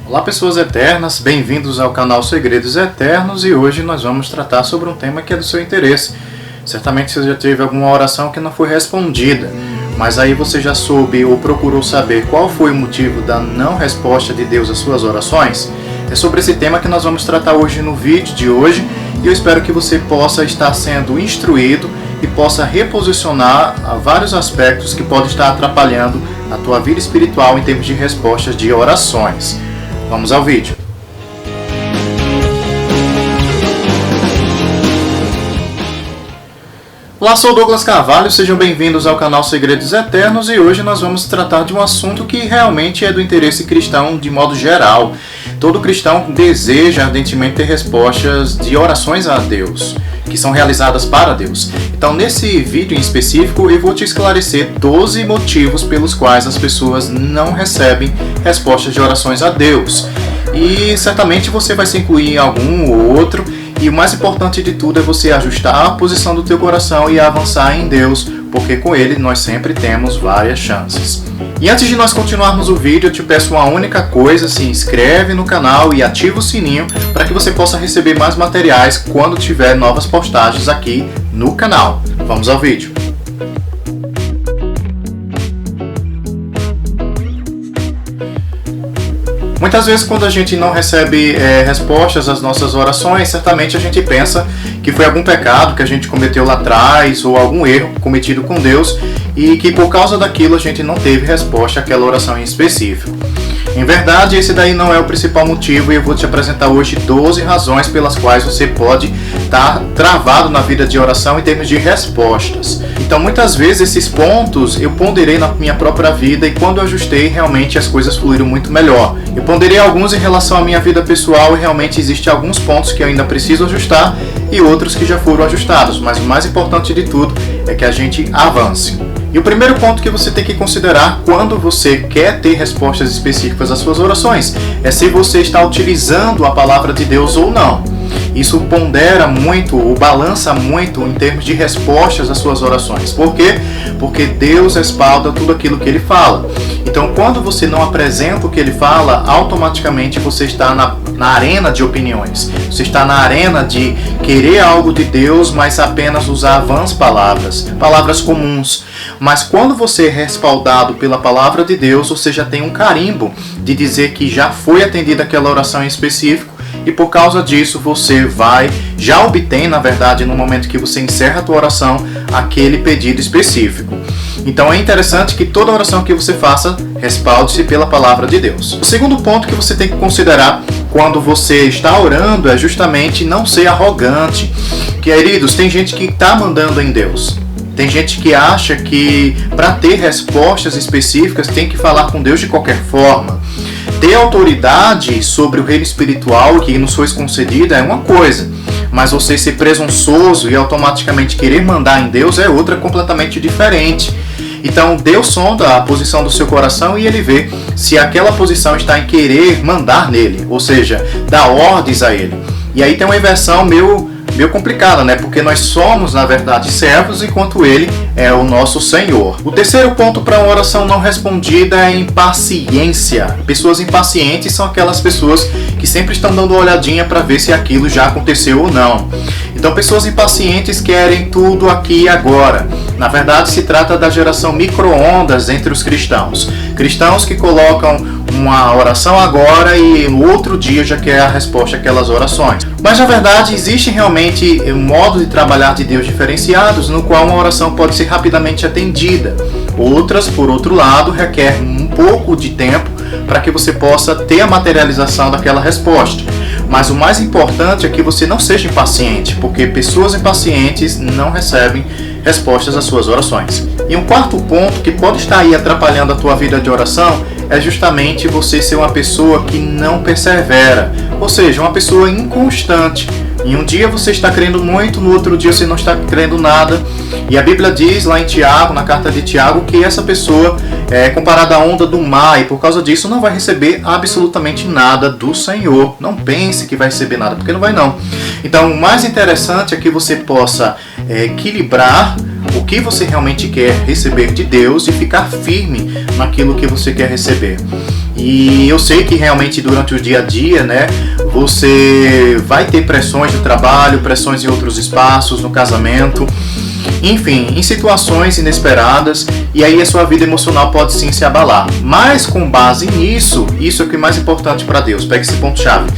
Olá pessoas eternas, bem-vindos ao canal Segredos Eternos e hoje nós vamos tratar sobre um tema que é do seu interesse. Certamente você já teve alguma oração que não foi respondida, mas aí você já soube ou procurou saber qual foi o motivo da não resposta de Deus às suas orações? É sobre esse tema que nós vamos tratar hoje no vídeo de hoje e eu espero que você possa estar sendo instruído e possa reposicionar vários aspectos que podem estar atrapalhando a tua vida espiritual em termos de respostas de orações. Vamos ao vídeo. Olá, sou Douglas Carvalho, sejam bem-vindos ao canal Segredos Eternos e hoje nós vamos tratar de um assunto que realmente é do interesse cristão de modo geral. Todo cristão deseja ardentemente ter respostas de orações a Deus, que são realizadas para Deus. Então, nesse vídeo em específico, eu vou te esclarecer 12 motivos pelos quais as pessoas não recebem respostas de orações a Deus. E certamente você vai se incluir em algum ou outro. E o mais importante de tudo é você ajustar a posição do teu coração e avançar em Deus, porque com Ele nós sempre temos várias chances. E antes de nós continuarmos o vídeo, eu te peço uma única coisa: se inscreve no canal e ativa o sininho para que você possa receber mais materiais quando tiver novas postagens aqui no canal. Vamos ao vídeo. Muitas vezes quando a gente não recebe respostas às nossas orações, certamente a gente pensa que foi algum pecado que a gente cometeu lá atrás ou algum erro cometido com Deus e que por causa daquilo a gente não teve resposta àquela oração em específico. Em verdade, esse daí não é o principal motivo e eu vou te apresentar hoje 12 razões pelas quais você pode estar travado na vida de oração em termos de respostas. Então, muitas vezes esses pontos eu ponderei na minha própria vida e quando eu ajustei, realmente as coisas fluíram muito melhor. Eu ponderei alguns em relação à minha vida pessoal e realmente existem alguns pontos que eu ainda preciso ajustar e outros que já foram ajustados, mas o mais importante de tudo é que a gente avance. E o primeiro ponto que você tem que considerar quando você quer ter respostas específicas às suas orações é se você está utilizando a palavra de Deus ou não. Isso pondera muito, ou balança muito em termos de respostas às suas orações. Por quê? Porque Deus respalda tudo aquilo que Ele fala. Então, quando você não apresenta o que Ele fala, automaticamente você está na arena de opiniões. Você está na arena de querer algo de Deus, mas apenas usar vãs palavras comuns. Mas quando você é respaldado pela palavra de Deus, você já tem um carimbo de dizer que já foi atendida aquela oração em específico e por causa disso você já obtém, na verdade, no momento que você encerra a tua oração, aquele pedido específico. Então é interessante que toda oração que você faça respalde-se pela palavra de Deus. O segundo ponto que você tem que considerar quando você está orando é justamente não ser arrogante. Queridos, tem gente que está mandando em Deus. Tem gente que acha que para ter respostas específicas tem que falar com Deus de qualquer forma. Ter autoridade sobre o reino espiritual que nos foi concedida é uma coisa, mas você ser presunçoso e automaticamente querer mandar em Deus é outra completamente diferente. Então Deus sonda a posição do seu coração e Ele vê se aquela posição está em querer mandar nele, ou seja, dar ordens a Ele. E aí tem uma inversão meio complicada, né? Porque nós somos, na verdade, servos, enquanto Ele é o nosso Senhor. O terceiro ponto para uma oração não respondida é impaciência. Pessoas impacientes são aquelas pessoas que sempre estão dando uma olhadinha para ver se aquilo já aconteceu ou não. Então, pessoas impacientes querem tudo aqui e agora. Na verdade, se trata da geração micro-ondas entre os cristãos. Cristãos que colocam uma oração agora e no outro dia já quer a resposta àquelas orações. Mas na verdade existe realmente um modo de trabalhar de Deus diferenciados no qual uma oração pode ser rapidamente atendida. Outras, por outro lado, requer um pouco de tempo para que você possa ter a materialização daquela resposta. Mas o mais importante é que você não seja impaciente, porque pessoas impacientes não recebem respostas às suas orações. E um quarto ponto que pode estar aí atrapalhando a tua vida de oração é justamente você ser uma pessoa que não persevera, ou seja, uma pessoa inconstante. Em um dia você está crendo muito, no outro dia você não está crendo nada. E a Bíblia diz lá em Tiago, na carta de Tiago, que essa pessoa é comparada à onda do mar e por causa disso não vai receber absolutamente nada do Senhor. Não pense que vai receber nada, porque não vai não. Então o mais interessante é que você possa equilibrar o que você realmente quer receber de Deus e ficar firme naquilo que você quer receber. E eu sei que realmente durante o dia a dia, né, você vai ter pressões no trabalho, pressões em outros espaços, no casamento, enfim, em situações inesperadas, e aí a sua vida emocional pode sim se abalar. Mas com base nisso, isso é o que é mais importante para Deus. Pega esse ponto-chave.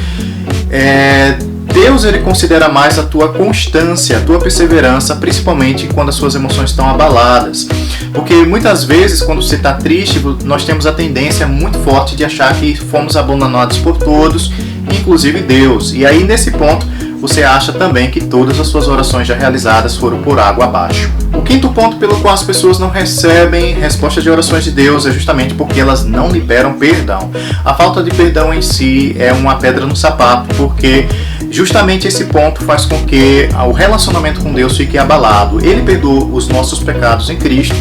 Deus, ele considera mais a tua constância, a tua perseverança, principalmente quando as suas emoções estão abaladas. Porque muitas vezes, quando você está triste, nós temos a tendência muito forte de achar que fomos abandonados por todos, inclusive Deus. E aí, nesse ponto, você acha também que todas as suas orações já realizadas foram por água abaixo. O quinto ponto pelo qual as pessoas não recebem resposta de orações de Deus é justamente porque elas não liberam perdão. A falta de perdão em si é uma pedra no sapato, porque justamente esse ponto faz com que o relacionamento com Deus fique abalado. Ele perdoa os nossos pecados em Cristo,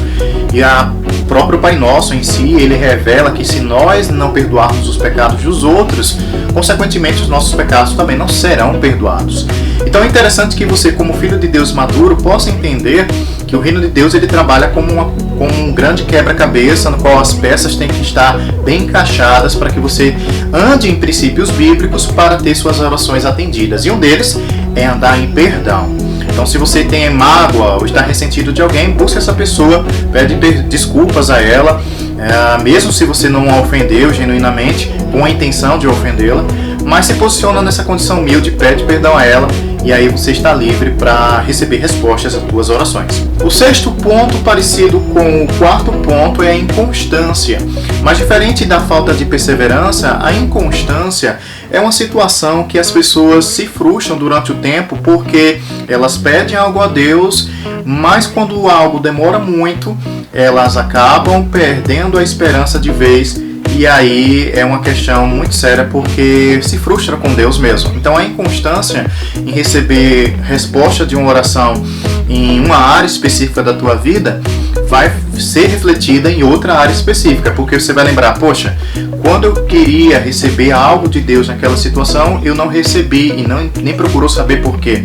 e o próprio Pai Nosso em si, ele revela que se nós não perdoarmos os pecados dos outros, consequentemente os nossos pecados também não serão perdoados. Então é interessante que você, como filho de Deus maduro, possa entender que o reino de Deus, ele trabalha como um grande quebra-cabeça, no qual as peças têm que estar bem encaixadas para que você ande em princípios bíblicos para ter suas orações atendidas. E um deles é andar em perdão. Então, se você tem mágoa ou está ressentido de alguém, busque essa pessoa, pede desculpas a ela, mesmo se você não a ofendeu genuinamente, com a intenção de ofendê-la, mas se posiciona nessa condição humilde, pede perdão a ela, e aí você está livre para receber respostas às suas orações. O sexto ponto, parecido com o quarto ponto, é a inconstância. Mas diferente da falta de perseverança, a inconstância é uma situação que as pessoas se frustram durante o tempo porque elas pedem algo a Deus, mas quando algo demora muito, elas acabam perdendo a esperança de vez. E aí é uma questão muito séria porque se frustra com Deus mesmo. Então a inconstância em receber resposta de uma oração em uma área específica da tua vida vai ser refletida em outra área específica, porque você vai lembrar, poxa, quando eu queria receber algo de Deus naquela situação, eu não recebi e nem procurou saber por quê.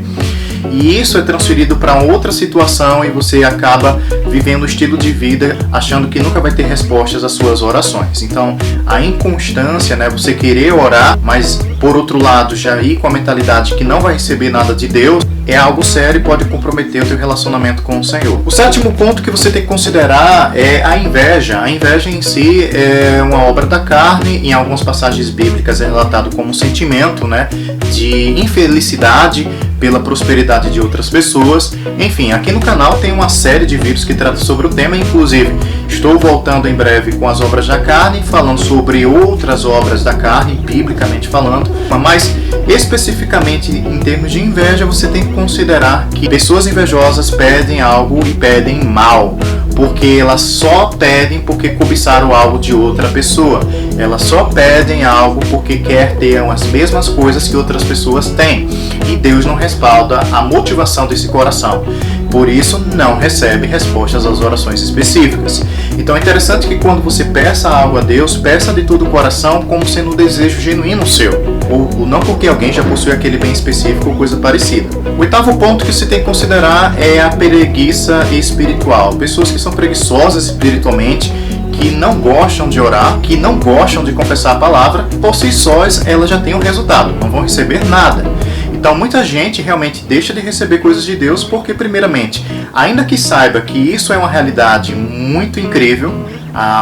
E isso é transferido para outra situação e você acaba vivendo um estilo de vida achando que nunca vai ter respostas às suas orações. Então, a inconstância, né, você querer orar, mas por outro lado já ir com a mentalidade que não vai receber nada de Deus, é algo sério e pode comprometer o teu relacionamento com o Senhor. O sétimo ponto que você tem que considerar é a inveja. A inveja em si é uma obra da carne, em algumas passagens bíblicas é relatado como um sentimento, né, de infelicidade pela prosperidade de outras pessoas. Enfim, aqui no canal tem uma série de vídeos que tratam sobre o tema, inclusive estou voltando em breve com as obras da carne, falando sobre outras obras da carne, biblicamente falando, mas especificamente em termos de inveja, você tem que considerar que pessoas invejosas pedem algo e pedem mal, porque elas só pedem porque cobiçaram algo de outra pessoa. Elas só pedem algo porque quer ter as mesmas coisas que outras pessoas têm. E Deus não respalda a motivação desse coração. Por isso, não recebe respostas às orações específicas. Então é interessante que quando você peça algo a Deus, peça de todo o coração como sendo um desejo genuíno seu. Ou não porque alguém já possui aquele bem específico ou coisa parecida. O oitavo ponto que você tem que considerar é a preguiça espiritual. Pessoas que são preguiçosas espiritualmente, que não gostam de orar, que não gostam de confessar a palavra, por si sós elas já têm um resultado, não vão receber nada. Então muita gente realmente deixa de receber coisas de Deus porque, primeiramente, ainda que saiba que isso é uma realidade muito incrível,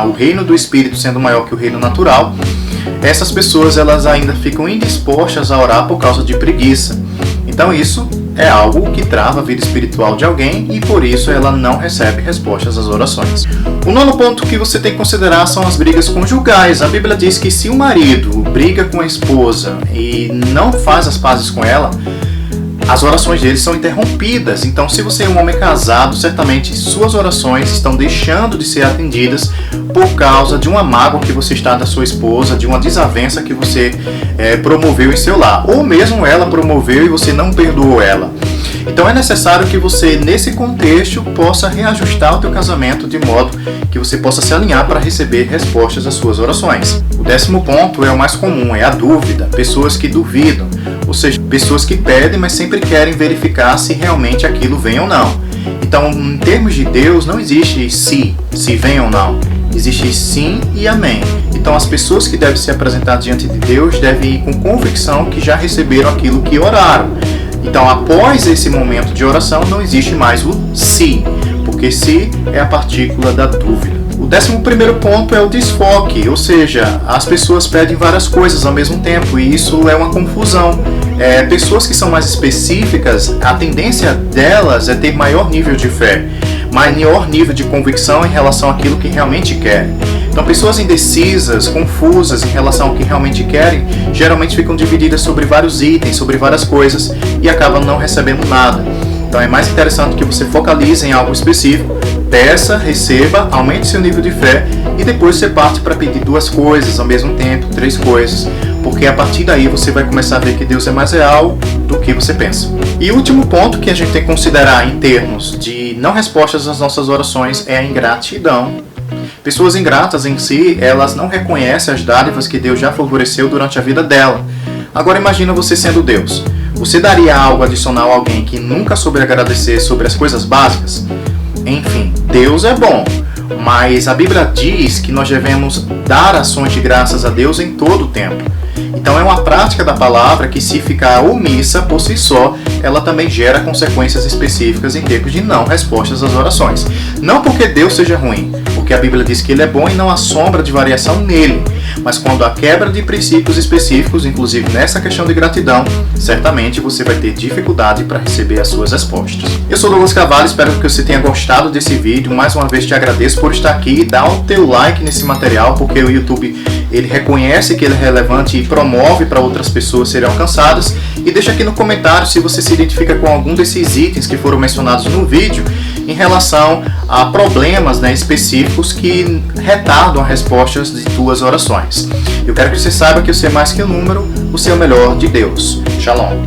o reino do Espírito sendo maior que o reino natural, essas pessoas elas ainda ficam indispostas a orar por causa de preguiça. Então isso é algo que trava a vida espiritual de alguém e por isso ela não recebe respostas às orações. O nono ponto que você tem que considerar são as brigas conjugais. A Bíblia diz que se o marido briga com a esposa e não faz as pazes com ela, as orações dele são interrompidas. Então, se você é um homem casado, certamente suas orações estão deixando de ser atendidas por causa de uma mágoa que você está da sua esposa, de uma desavença que você promoveu em seu lar. Ou mesmo ela promoveu e você não perdoou ela. Então é necessário que você, nesse contexto, possa reajustar o teu casamento de modo que você possa se alinhar para receber respostas às suas orações. O décimo ponto é o mais comum, é a dúvida. Pessoas que duvidam, ou seja, pessoas que pedem, mas sempre querem verificar se realmente aquilo vem ou não. Então, em termos de Deus, não existe se vem ou não. Existe sim e amém. Então as pessoas que devem se apresentar diante de Deus devem ir com convicção que já receberam aquilo que oraram. Então após esse momento de oração não existe mais o se, porque se é a partícula da dúvida. O 11º ponto é o desfoque, ou seja, as pessoas pedem várias coisas ao mesmo tempo e isso é uma confusão. Pessoas que são mais específicas, a tendência delas é ter maior nível de fé, maior nível de convicção em relação àquilo que realmente querem. Então, pessoas indecisas, confusas em relação ao que realmente querem, geralmente ficam divididas sobre vários itens, sobre várias coisas e acabam não recebendo nada. Então, é mais interessante que você focalize em algo específico, peça, receba, aumente seu nível de fé e depois você parte para pedir 2 coisas ao mesmo tempo, 3 coisas, porque a partir daí você vai começar a ver que Deus é mais real do que você pensa. E o último ponto que a gente tem que considerar em termos de não respostas às nossas orações é a ingratidão. Pessoas ingratas em si, elas não reconhecem as dádivas que Deus já favoreceu durante a vida dela. Agora imagina você sendo Deus. Você daria algo adicional a alguém que nunca soube agradecer sobre as coisas básicas? Enfim, Deus é bom, mas a Bíblia diz que nós devemos dar ações de graças a Deus em todo o tempo. Então é uma prática da palavra que, se ficar omissa por si só, ela também gera consequências específicas em termos de não respostas às orações. Não porque Deus seja ruim, porque a Bíblia diz que Ele é bom e não há sombra de variação nele. Mas quando há quebra de princípios específicos, inclusive nessa questão de gratidão, certamente você vai ter dificuldade para receber as suas respostas. Eu sou Douglas Carvalho, espero que você tenha gostado desse vídeo. Mais uma vez te agradeço por estar aqui. Dá o teu like nesse material, porque o YouTube ele reconhece que ele é relevante e promove para outras pessoas serem alcançadas. E deixa aqui no comentário se você se identifica com algum desses itens que foram mencionados no vídeo em relação a problemas específicos que retardam as respostas de tuas orações. Eu quero que você saiba que você é mais que um número, você é o melhor de Deus. Shalom.